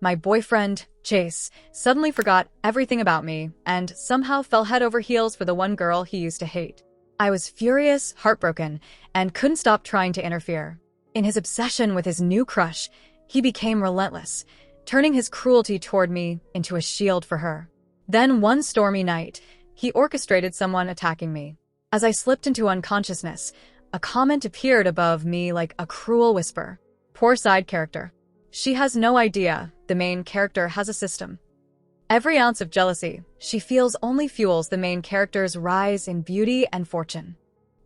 my boyfriend, Chase, suddenly forgot everything about me and somehow fell head over heels for the one girl he used to hate. I was furious, heartbroken, and couldn't stop trying to interfere. In his obsession with his new crush, he became relentless, turning his cruelty toward me into a shield for her. Then one stormy night, he orchestrated someone attacking me. As I slipped into unconsciousness, a comment appeared above me like a cruel whisper. Poor side character. She has no idea the main character has a system. Every ounce of jealousy she feels only fuels the main character's rise in beauty and fortune.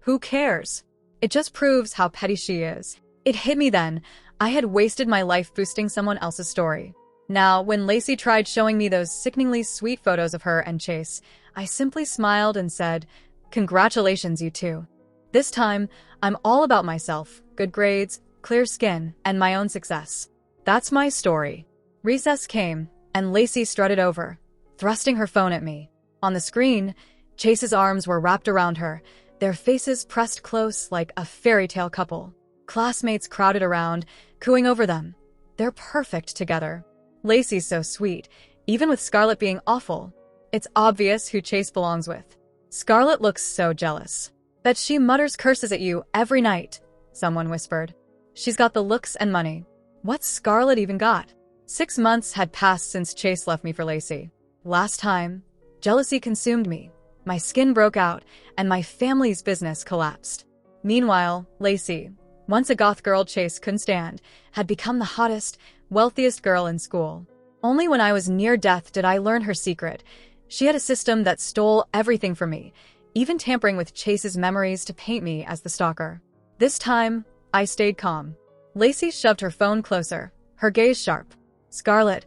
Who cares? It just proves how petty she is. It hit me then. I had wasted my life boosting someone else's story. Now, when Lacey tried showing me those sickeningly sweet photos of her and Chase, I simply smiled and said, "Congratulations, you two." This time, I'm all about myself, good grades, clear skin, and my own success. That's my story. Recess came, and Lacey strutted over, thrusting her phone at me. On the screen, Chase's arms were wrapped around her, their faces pressed close like a fairy tale couple. Classmates crowded around, cooing over them. They're perfect together. Lacey's so sweet, even with Scarlett being awful. It's obvious who Chase belongs with. Scarlett looks so jealous. Bet she mutters curses at you every night, someone whispered. She's got the looks and money. What's Scarlett even got? 6 months had passed since Chase left me for Lacey. Last time, jealousy consumed me. My skin broke out, and my family's business collapsed. Meanwhile, Lacey, once a goth girl Chase couldn't stand, had become the hottest, wealthiest girl in school. Only when I was near death did I learn her secret. She had a system that stole everything from me, even tampering with Chase's memories to paint me as the stalker. This time, I stayed calm. Lacey shoved her phone closer, her gaze sharp. "Scarlett,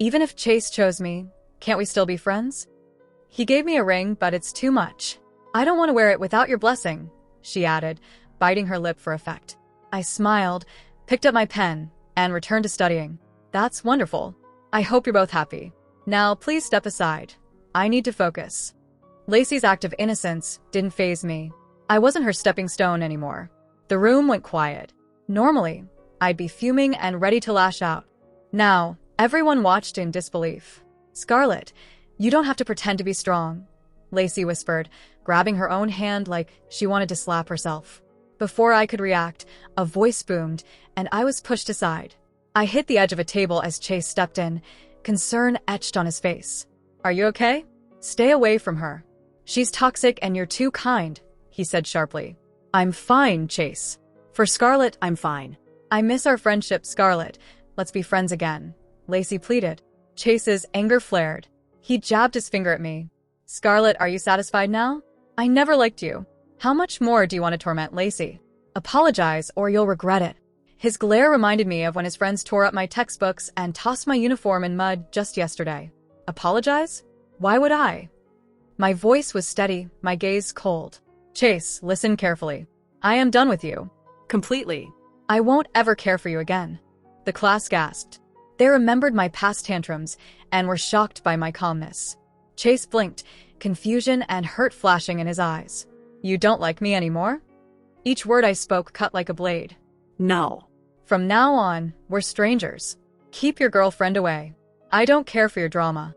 even if Chase chose me, can't we still be friends?" He gave me a ring, but it's too much. "I don't want to wear it without your blessing," she added, biting her lip for effect. I smiled, picked up my pen, and returned to studying. "That's wonderful. I hope you're both happy. Now, please step aside. I need to focus." Lacey's act of innocence didn't faze me. I wasn't her stepping stone anymore. The room went quiet. Normally, I'd be fuming and ready to lash out. Now, everyone watched in disbelief. "Scarlett, you don't have to pretend to be strong," Lacey whispered, grabbing her own hand like she wanted to slap herself. Before I could react, a voice boomed, and I was pushed aside. I hit the edge of a table as Chase stepped in, concern etched on his face. "Are you okay? Stay away from her. She's toxic and you're too kind," he said sharply. "I'm fine, Chase. For Scarlett, I'm fine." "I miss our friendship, Scarlett. Let's be friends again," Lacey pleaded. Chase's anger flared. He jabbed his finger at me. "Scarlett, are you satisfied now? I never liked you. How much more do you want to torment Lacey? Apologize or you'll regret it." His glare reminded me of when his friends tore up my textbooks and tossed my uniform in mud just yesterday. Apologize? Why would I? My voice was steady, my gaze cold. "Chase, listen carefully. I am done with you. Completely. I won't ever care for you again." The class gasped. They remembered my past tantrums and were shocked by my calmness. Chase blinked, confusion and hurt flashing in his eyes. "You don't like me anymore?" Each word I spoke cut like a blade. "No. From now on, we're strangers. Keep your girlfriend away. I don't care for your drama."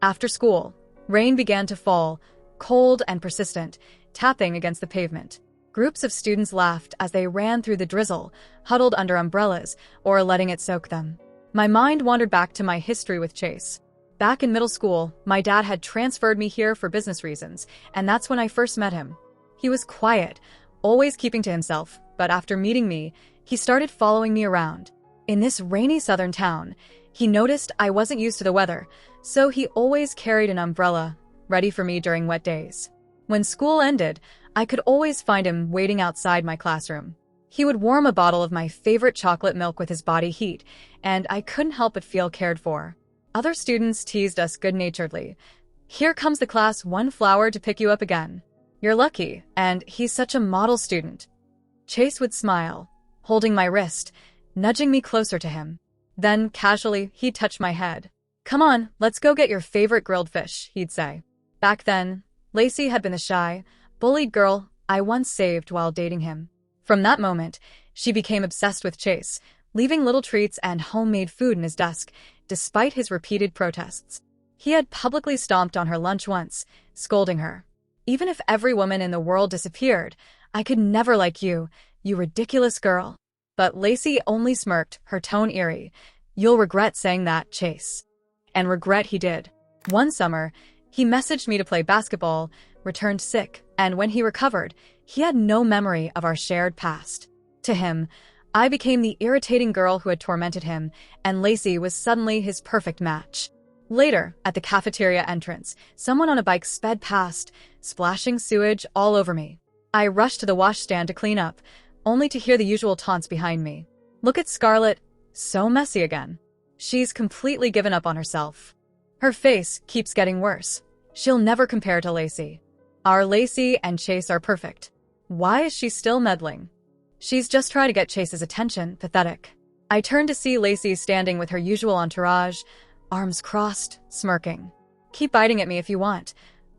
After school, rain began to fall, cold and persistent, tapping against the pavement. Groups of students laughed as they ran through the drizzle, huddled under umbrellas, or letting it soak them. My mind wandered back to my history with Chase. Back in middle school, my dad had transferred me here for business reasons, and that's when I first met him. He was quiet, always keeping to himself, but after meeting me, he started following me around. In this rainy southern town, he noticed I wasn't used to the weather, so he always carried an umbrella, ready for me during wet days. When school ended, I could always find him waiting outside my classroom. He would warm a bottle of my favorite chocolate milk with his body heat, and I couldn't help but feel cared for. Other students teased us good-naturedly. "Here comes the class 1 flower to pick you up again. You're lucky, and he's such a model student." Chase would smile, holding my wrist, nudging me closer to him. Then, casually, he'd touch my head. "Come on, let's go get your favorite grilled fish," he'd say. Back then, Lacey had been the shy, bullied girl I once saved while dating him. From that moment, she became obsessed with Chase, leaving little treats and homemade food in his desk, despite his repeated protests. He had publicly stomped on her lunch once, scolding her. "Even if every woman in the world disappeared, I could never like you, you ridiculous girl." But Lacey only smirked, her tone eerie. "You'll regret saying that, Chase." And regret he did. One summer, he messaged me to play basketball, returned sick, and when he recovered, he had no memory of our shared past. To him, I became the irritating girl who had tormented him, and Lacey was suddenly his perfect match. Later, at the cafeteria entrance, someone on a bike sped past, splashing sewage all over me. I rushed to the washstand to clean up, only to hear the usual taunts behind me. "Look at Scarlett, so messy again. She's completely given up on herself. Her face keeps getting worse. She'll never compare to Lacey. Our Lacey and Chase are perfect. Why is she still meddling? She's just trying to get Chase's attention, pathetic." I turned to see Lacey standing with her usual entourage, arms crossed, smirking. "Keep biting at me if you want,"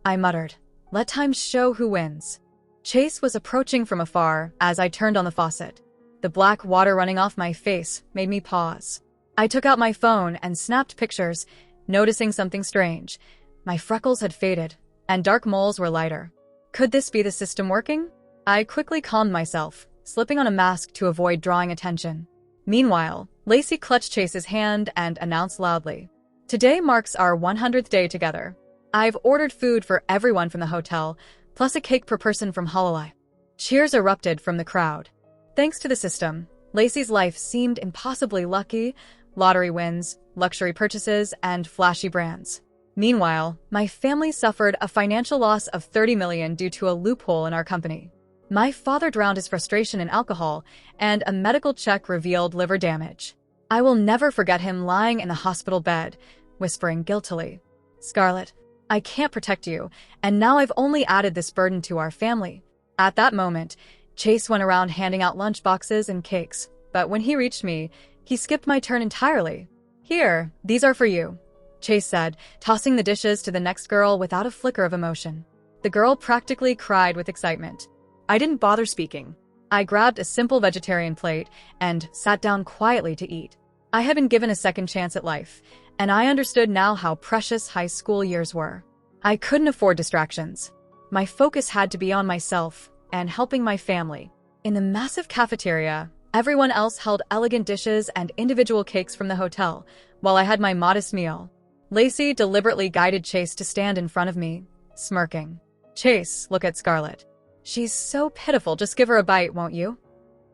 I muttered. "Let time show who wins." Chase was approaching from afar as I turned on the faucet. The black water running off my face made me pause. I took out my phone and snapped pictures, noticing something strange. My freckles had faded, and dark moles were lighter. Could this be the system working? I quickly calmed myself, slipping on a mask to avoid drawing attention. Meanwhile, Lacey clutched Chase's hand and announced loudly, "Today marks our 100th day together. I've ordered food for everyone from the hotel, plus a cake per person from Hololive." Cheers erupted from the crowd. Thanks to the system, Lacey's life seemed impossibly lucky: lottery wins, luxury purchases, and flashy brands. Meanwhile, my family suffered a financial loss of $30 million due to a loophole in our company. My father drowned his frustration in alcohol, and a medical check revealed liver damage. I will never forget him lying in the hospital bed, whispering guiltily, "Scarlett, I can't protect you, and now I've only added this burden to our family." At that moment, Chase went around handing out lunch boxes and cakes, but when he reached me, he skipped my turn entirely. "Here, these are for you," Chase said, tossing the dishes to the next girl without a flicker of emotion. The girl practically cried with excitement. I didn't bother speaking. I grabbed a simple vegetarian plate and sat down quietly to eat. I had been given a second chance at life, and I understood now how precious high school years were. I couldn't afford distractions. My focus had to be on myself and helping my family. In the massive cafeteria, everyone else held elegant dishes and individual cakes from the hotel, while I had my modest meal. Lacey deliberately guided Chase to stand in front of me, smirking. "Chase, look at Scarlett. She's so pitiful, just give her a bite, won't you?"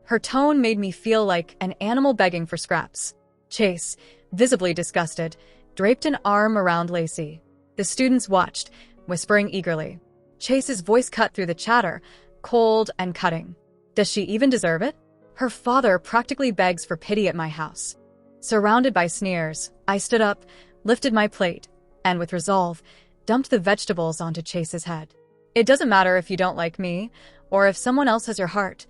Her tone made me feel like an animal begging for scraps. Chase, visibly disgusted, draped an arm around Lacey. The students watched, whispering eagerly. Chase's voice cut through the chatter, cold and cutting. "Does she even deserve it? Her father practically begs for pity at my house." Surrounded by sneers, I stood up, lifted my plate, and with resolve, dumped the vegetables onto Chase's head. "It doesn't matter if you don't like me, or if someone else has your heart,"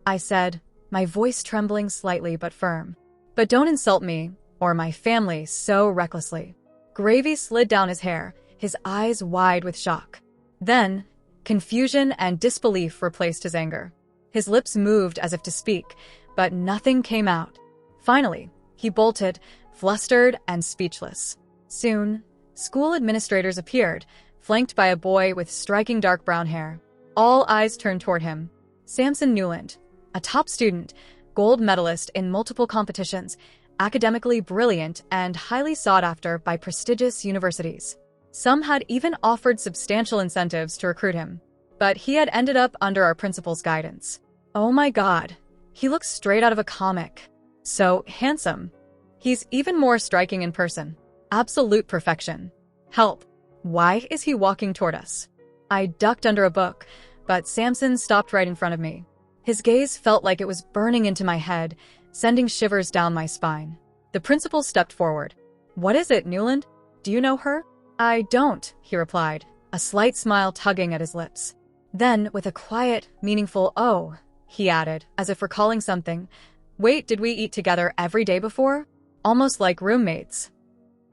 I said, my voice trembling slightly but firm. "But don't insult me, or my family, so recklessly." Gravy slid down his hair, his eyes wide with shock. Then, confusion and disbelief replaced his anger. His lips moved as if to speak, but nothing came out. Finally, he bolted, flustered and speechless. Soon, school administrators appeared, flanked by a boy with striking dark brown hair. All eyes turned toward him. Samson Newland, a top student, gold medalist in multiple competitions, academically brilliant and highly sought after by prestigious universities. Some had even offered substantial incentives to recruit him. But he had ended up under our principal's guidance. Oh my God, he looks straight out of a comic. So handsome. He's even more striking in person. Absolute perfection. Help. Why is he walking toward us? I ducked under a book, but Samson stopped right in front of me. His gaze felt like it was burning into my head, sending shivers down my spine. The principal stepped forward. "What is it, Newland? Do you know her?" "I don't," he replied, a slight smile tugging at his lips. Then, with a quiet, meaningful "oh," he added, as if recalling something, "Wait, did we eat together every day before? Almost like roommates."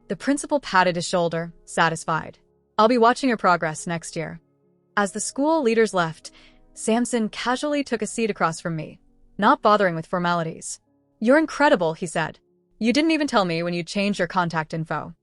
The principal patted his shoulder, satisfied. "I'll be watching your progress next year." As the school leaders left, Samson casually took a seat across from me, not bothering with formalities. You're incredible, he said. You didn't even tell me when you changed your contact info.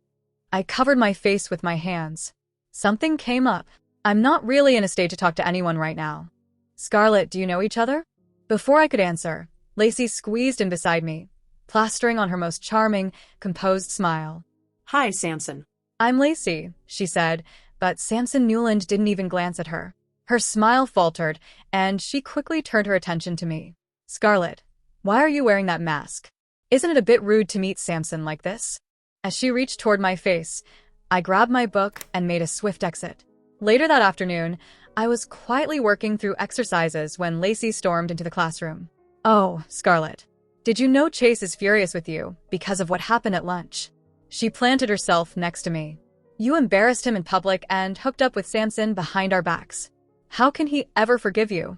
I covered my face with my hands. Something came up. I'm not really in a state to talk to anyone right now. Scarlett, do you know each other? Before I could answer, Lacey squeezed in beside me, plastering on her most charming, composed smile. Hi, Samson. I'm Lacey, she said, but Samson Newland didn't even glance at her. Her smile faltered, and she quickly turned her attention to me. Scarlett, why are you wearing that mask? Isn't it a bit rude to meet Samson like this? As she reached toward my face, I grabbed my book and made a swift exit. Later that afternoon, I was quietly working through exercises when Lacey stormed into the classroom. Oh, Scarlett, did you know Chase is furious with you because of what happened at lunch? She planted herself next to me. You embarrassed him in public and hooked up with Samson behind our backs. How can he ever forgive you?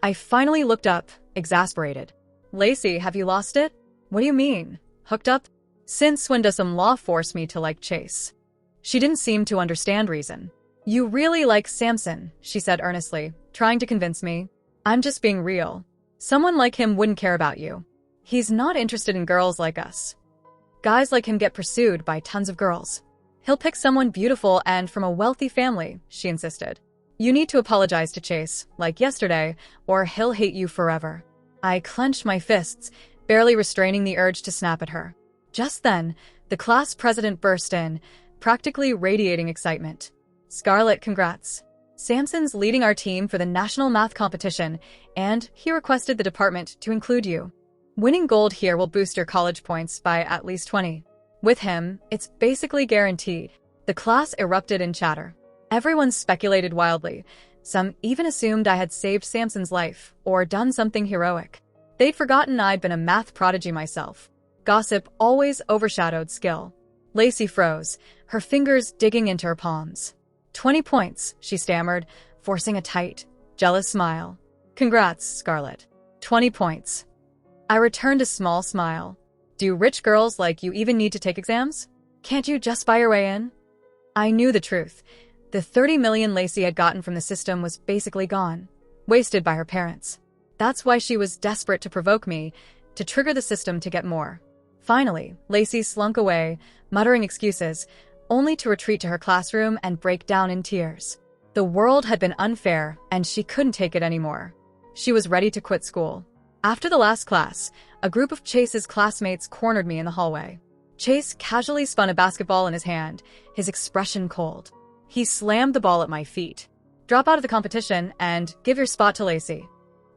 I finally looked up, exasperated. Lacey, have you lost it? What do you mean? Hooked up? Since when does some law force me to like Chase? She didn't seem to understand reason. You really like Samson, she said earnestly, trying to convince me. I'm just being real. Someone like him wouldn't care about you. He's not interested in girls like us. Guys like him get pursued by tons of girls. He'll pick someone beautiful and from a wealthy family, she insisted. You need to apologize to Chase, like yesterday, or he'll hate you forever. I clenched my fists, barely restraining the urge to snap at her. Just then, the class president burst in, practically radiating excitement. Scarlett, congrats. Samson's leading our team for the national math competition, and he requested the department to include you. Winning gold here will boost your college points by at least 20. With him, it's basically guaranteed. The class erupted in chatter. Everyone speculated wildly. Some even assumed I had saved Samson's life or done something heroic. They'd forgotten I'd been a math prodigy myself. Gossip always overshadowed skill. Lacey froze, her fingers digging into her palms. 20 points, she stammered, forcing a tight, jealous smile. Congrats, Scarlett. 20 points. I returned a small smile. Do rich girls like you even need to take exams? Can't you just buy your way in? I knew the truth. The 30 million Lacey had gotten from the system was basically gone, wasted by her parents. That's why she was desperate to provoke me, to trigger the system to get more. Finally, Lacey slunk away, muttering excuses, only to retreat to her classroom and break down in tears. The world had been unfair, and she couldn't take it anymore. She was ready to quit school. After the last class, a group of Chase's classmates cornered me in the hallway. Chase casually spun a basketball in his hand, his expression cold. He slammed the ball at my feet. Drop out of the competition and give your spot to Lacey.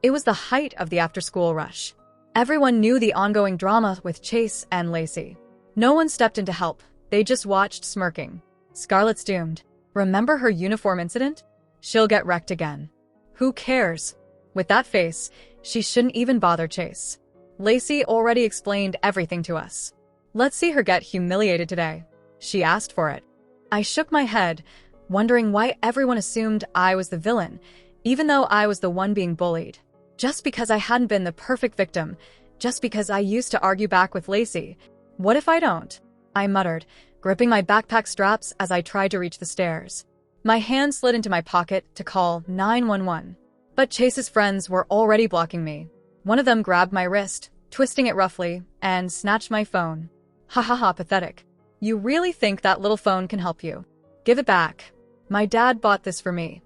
It was the height of the after-school rush. Everyone knew the ongoing drama with Chase and Lacey. No one stepped in to help. They just watched, smirking. Scarlett's doomed. Remember her uniform incident? She'll get wrecked again. Who cares? With that face, she shouldn't even bother Chase. Lacey already explained everything to us. Let's see her get humiliated today. She asked for it. I shook my head, wondering why everyone assumed I was the villain, even though I was the one being bullied. Just because I hadn't been the perfect victim, just because I used to argue back with Lacey. What if I don't? I muttered, gripping my backpack straps as I tried to reach the stairs. My hand slid into my pocket to call 911. But Chase's friends were already blocking me. One of them grabbed my wrist, twisting it roughly, and snatched my phone. Ha ha ha, pathetic. You really think that little phone can help you? Give it back. My dad bought this for me.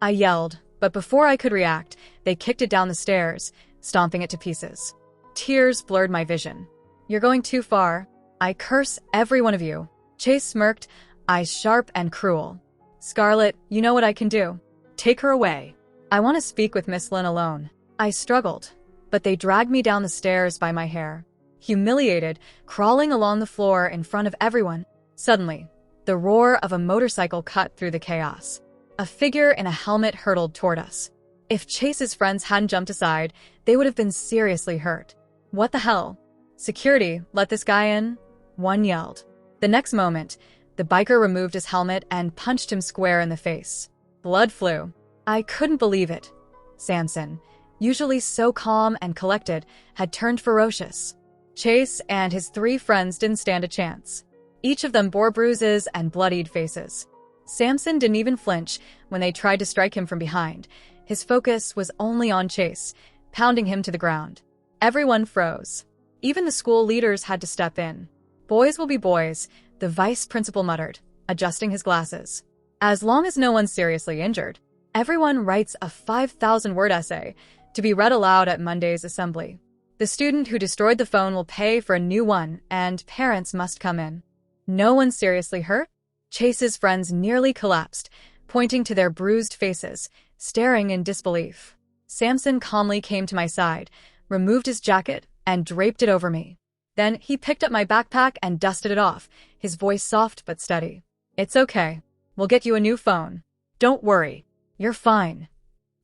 I yelled, but before I could react, they kicked it down the stairs, stomping it to pieces. Tears blurred my vision. You're going too far. I curse every one of you. Chase smirked, eyes sharp and cruel. Scarlett, you know what I can do. Take her away. I want to speak with Miss Lynn alone. I struggled, but they dragged me down the stairs by my hair. Humiliated, crawling along the floor in front of everyone. Suddenly, the roar of a motorcycle cut through the chaos. A figure in a helmet hurtled toward us. If Chase's friends hadn't jumped aside, they would have been seriously hurt. What the hell? Security, let this guy in? One yelled. The next moment, the biker removed his helmet and punched him square in the face. Blood flew. I couldn't believe it. Samson, usually so calm and collected, had turned ferocious. Chase and his 3 friends didn't stand a chance. Each of them bore bruises and bloodied faces. Samson didn't even flinch when they tried to strike him from behind. His focus was only on Chase, pounding him to the ground. Everyone froze. Even the school leaders had to step in. Boys will be boys, the vice principal muttered, adjusting his glasses. As long as no one's seriously injured. Everyone writes a 5,000-word essay to be read aloud at Monday's assembly. The student who destroyed the phone will pay for a new one, and parents must come in. No one seriously hurt? Chase's friends nearly collapsed, pointing to their bruised faces, staring in disbelief. Samson calmly came to my side, removed his jacket, and draped it over me. Then he picked up my backpack and dusted it off, his voice soft but steady. "It's okay. We'll get you a new phone. Don't worry. You're fine."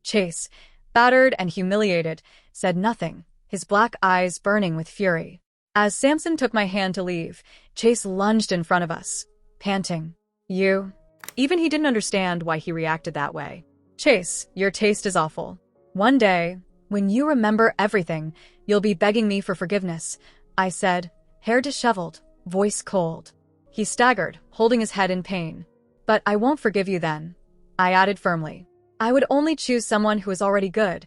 Chase, battered and humiliated, said nothing, his black eyes burning with fury. As Samson took my hand to leave, Chase lunged in front of us, panting. "You?" Even he didn't understand why he reacted that way. "Chase, your taste is awful. One day, when you remember everything, you'll be begging me for forgiveness," I said, hair disheveled, voice cold. He staggered, holding his head in pain. "But I won't forgive you then," I added firmly. "I would only choose someone who is already good,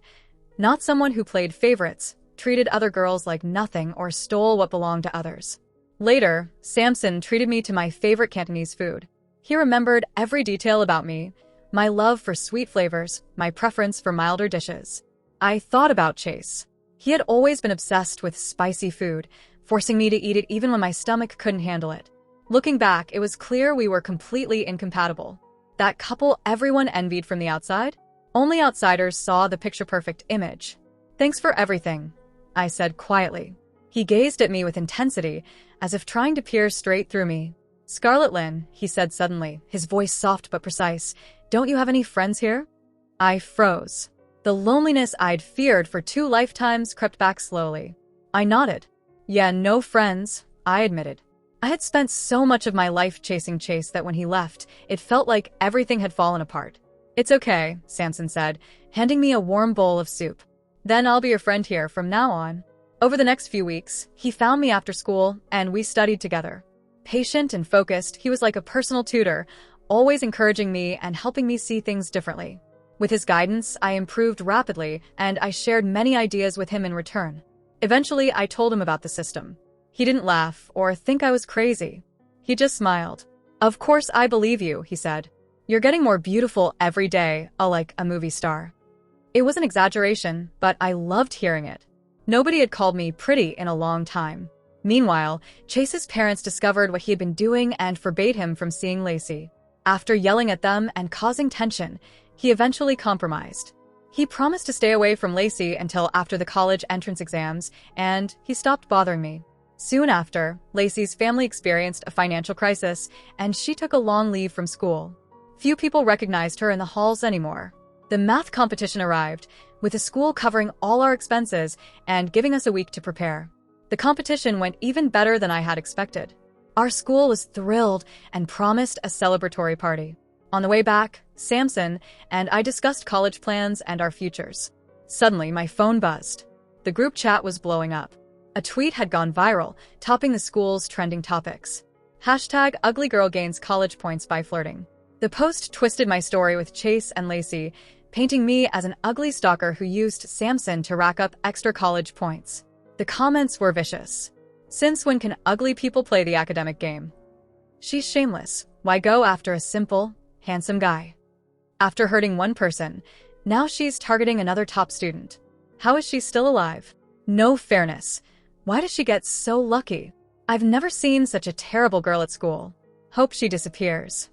not someone who played favorites, treated other girls like nothing, or stole what belonged to others." Later, Samson treated me to my favorite Cantonese food. He remembered every detail about me, my love for sweet flavors, my preference for milder dishes. I thought about Chase. He had always been obsessed with spicy food, forcing me to eat it even when my stomach couldn't handle it. Looking back, it was clear we were completely incompatible. That couple everyone envied from the outside? Only outsiders saw the picture-perfect image. "Thanks for everything," I said quietly. He gazed at me with intensity, as if trying to peer straight through me. "Scarlet Lynn," he said suddenly, his voice soft but precise, "don't you have any friends here?" I froze. The loneliness I'd feared for 2 lifetimes crept back slowly. I nodded. "Yeah, no friends," I admitted. I had spent so much of my life chasing Chase that when he left, it felt like everything had fallen apart. "It's okay," Samson said, handing me a warm bowl of soup. "Then I'll be your friend here from now on." Over the next few weeks, he found me after school, and we studied together. Patient and focused, he was like a personal tutor, always encouraging me and helping me see things differently. With his guidance, I improved rapidly, and I shared many ideas with him in return. Eventually, I told him about the system. He didn't laugh or think I was crazy. He just smiled. "Of course I believe you," he said. "You're getting more beautiful every day, like a movie star." It was an exaggeration, but I loved hearing it. Nobody had called me pretty in a long time. Meanwhile, Chase's parents discovered what he had been doing and forbade him from seeing Lacey. After yelling at them and causing tension, he eventually compromised. He promised to stay away from Lacey until after the college entrance exams, and he stopped bothering me. Soon after, Lacey's family experienced a financial crisis, and she took a long leave from school. Few people recognized her in the halls anymore. The math competition arrived, with the school covering all our expenses and giving us a week to prepare. The competition went even better than I had expected. Our school was thrilled and promised a celebratory party. On the way back, Samson and I discussed college plans and our futures. Suddenly, my phone buzzed. The group chat was blowing up. A tweet had gone viral, topping the school's trending topics. Hashtag ugly girl gains college points by flirting. The post twisted my story with Chase and Lacey, painting me as an ugly stalker who used Samson to rack up extra college points. The comments were vicious. "Since when can ugly people play the academic game? She's shameless. Why go after a simple, handsome guy? After hurting one person, now she's targeting another top student. How is she still alive? No fairness. Why does she get so lucky? I've never seen such a terrible girl at school. Hope she disappears."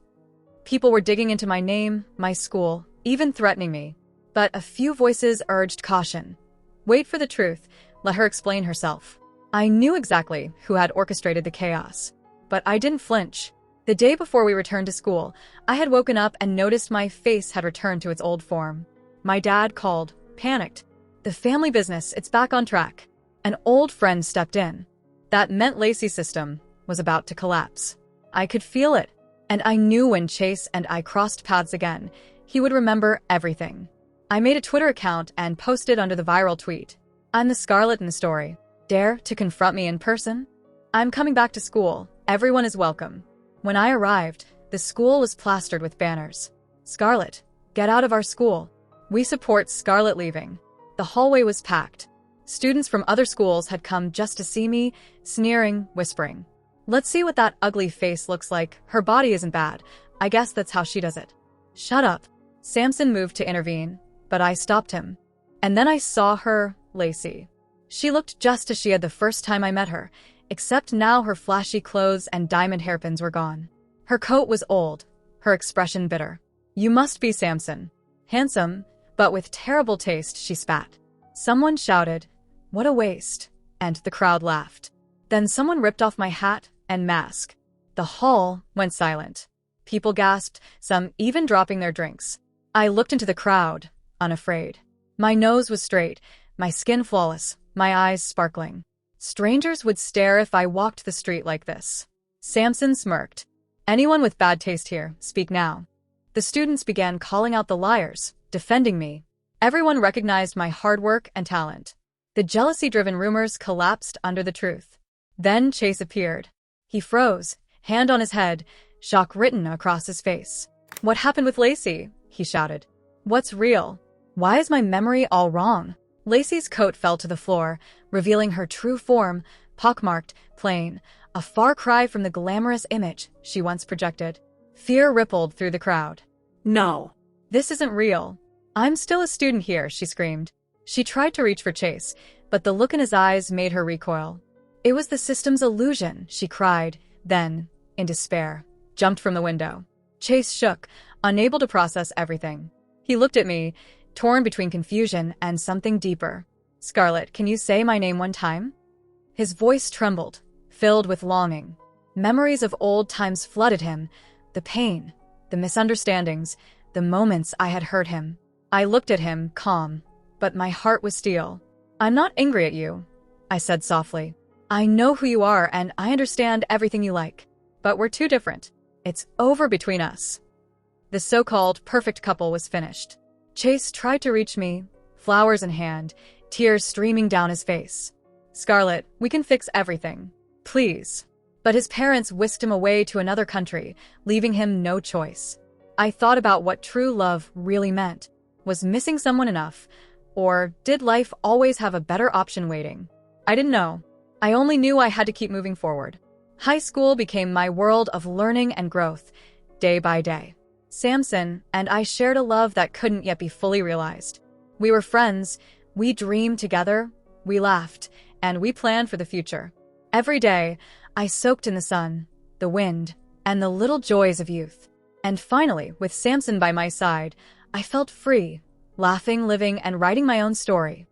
People were digging into my name, my school, even threatening me. But a few voices urged caution. Wait for the truth. Let her explain herself. I knew exactly who had orchestrated the chaos. But I didn't flinch. The day before we returned to school, I had woken up and noticed my face had returned to its old form. My dad called, panicked. "The family business, it's back on track." An old friend stepped in. That meant Lacey's system was about to collapse. I could feel it, and I knew when Chase and I crossed paths again, he would remember everything. I made a Twitter account and posted under the viral tweet, "I'm the Scarlet in the story. Dare to confront me in person? I'm coming back to school. Everyone is welcome." When I arrived, the school was plastered with banners. "Scarlet, get out of our school. We support Scarlet leaving." The hallway was packed. Students from other schools had come just to see me, sneering, whispering, "Let's see what that ugly face looks like. Her body isn't bad. I guess that's how she does it." "Shut up." Samson moved to intervene, but I stopped him. And then I saw her, Lacey. She looked just as she had the first time I met her, except now her flashy clothes and diamond hairpins were gone. Her coat was old, her expression bitter. "You must be Samson. Handsome, but with terrible taste," she spat. Someone shouted, "What a waste," and the crowd laughed. Then someone ripped off my hat and mask. The hall went silent. People gasped, some even dropping their drinks. I looked into the crowd, unafraid. My nose was straight, my skin flawless, my eyes sparkling. Strangers would stare if I walked the street like this. Samson smirked. "Anyone with bad taste here, speak now." The students began calling out the liars, defending me. Everyone recognized my hard work and talent. The jealousy-driven rumors collapsed under the truth. Then Chase appeared. He froze, hand on his head, shock written across his face. "What happened with Lacey?" he shouted. "What's real? Why is my memory all wrong?" Lacey's coat fell to the floor, revealing her true form, pockmarked, plain, a far cry from the glamorous image she once projected. Fear rippled through the crowd. "No. "This isn't real. I'm still a student here," she screamed. She tried to reach for Chase, but the look in his eyes made her recoil. "It was the system's illusion," she cried, then, in despair, jumped from the window. Chase shook, unable to process everything. He looked at me, torn between confusion and something deeper. "Scarlett, can you say my name one time?" His voice trembled, filled with longing. Memories of old times flooded him, the pain, the misunderstandings, the moments I had hurt him. I looked at him, calm, but my heart was steel. "I'm not angry at you," I said softly. "I know who you are and I understand everything you like. But we're too different. It's over between us." The so-called perfect couple was finished. Chase tried to reach me, flowers in hand, tears streaming down his face. "Scarlett, we can fix everything. Please." But his parents whisked him away to another country, leaving him no choice. I thought about what true love really meant. Was missing someone enough? Or did life always have a better option waiting? I didn't know. I only knew I had to keep moving forward. High school became my world of learning and growth, day by day. Samson and I shared a love that couldn't yet be fully realized. We were friends, we dreamed together, we laughed, and we planned for the future. Every day, I soaked in the sun, the wind, and the little joys of youth. And finally, with Samson by my side, I felt free, laughing, living, and writing my own story.